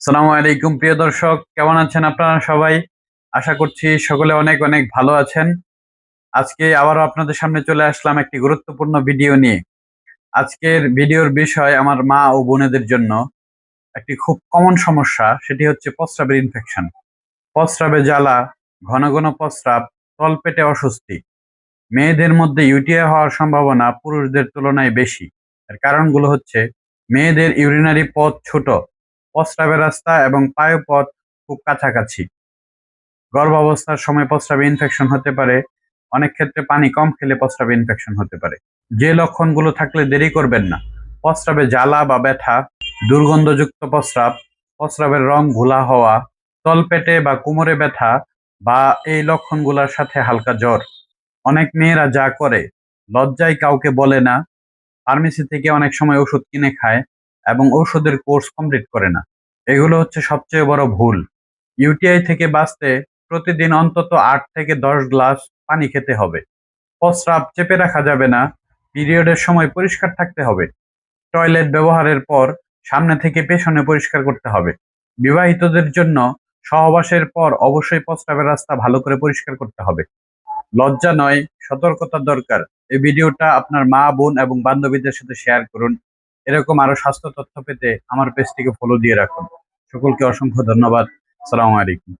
সালামু আলাইকুম প্রিয় দর্শক, কেমন আছেন আপনারা সবাই? আশা করছি সকলে অনেক অনেক ভালো আছেন। আজকে আবারও আপনাদের সামনে চলে আসলাম একটি গুরুত্বপূর্ণ ভিডিও নিয়ে। আজকের ভিডিওর বিষয় আমার মা ও বোনেদের জন্য একটি খুব কমন সমস্যা, সেটি হচ্ছে প্রস্রাবের ইনফেকশন। প্রস্রাবে জ্বালা, ঘন ঘন প্রস্রাব, তলপেটে অস্বস্তি। মেয়েদের মধ্যে ইউটিআই হওয়ার সম্ভাবনা পুরুষদের তুলনায় বেশি। এর কারণগুলো হচ্ছে: মেয়েদের ইউরিনারি পথ ছোট, প্রস্রাবের রাস্তা এবং পায়ুপথ খুব কাছাকাছি, গর্ভাবস্থার সময় প্রস্রাবে ইনফেকশন হতে পারে, অনেক ক্ষেত্রে পানি কম খেলে প্রস্রাবে ইনফেকশন হতে পারে। যে লক্ষণগুলো থাকলে দেরি করবেন না: প্রস্রাবে জ্বালা বা ব্যথা, দুর্গন্ধযুক্ত প্রস্রাব, প্রস্রাবের রং ঘোলা হওয়া, তলপেটে বা কোমরে ব্যথা বা এই লক্ষণগুলোর সাথে হালকা জ্বর। অনেক মেয়েরা যা করে, লজ্জায় কাউকে বলে না, ফার্মেসি থেকে অনেক সময় ওষুধ কিনে খায় এবং ঔষধের কোর্স কমপ্লিট করে না। এগুলো হচ্ছে সবচেয়ে বড় ভুল। ইউটিআই থেকে বাঁচতে প্রতিদিন অন্তত 8 থেকে 10 গ্লাস পানি খেতে হবে। প্রস্রাব চেপে রাখা যাবে না। পিরিয়ডের সময় পরিষ্কার থাকতে হবে। টয়লেট ব্যবহারের পর সামনে থেকে পেছনে পরিষ্কার করতে হবে। বিবাহিতদের জন্য সহবাসের পর অবশ্যই প্রস্রাবের রাস্তা ভালো করে পরিষ্কার করতে হবে। লজ্জা নয়, সতর্কতার দরকার। এই ভিডিওটা আপনার মা, বোন এবং বান্ধবীদের সাথে শেয়ার করুন। এরকম আরো স্বাস্থ্য তথ্য পেতে আমার পেজটিকে ফলো দিয়ে রাখুন। সকলকে অসংখ্য ধন্যবাদ। আসসালামু আলাইকুম।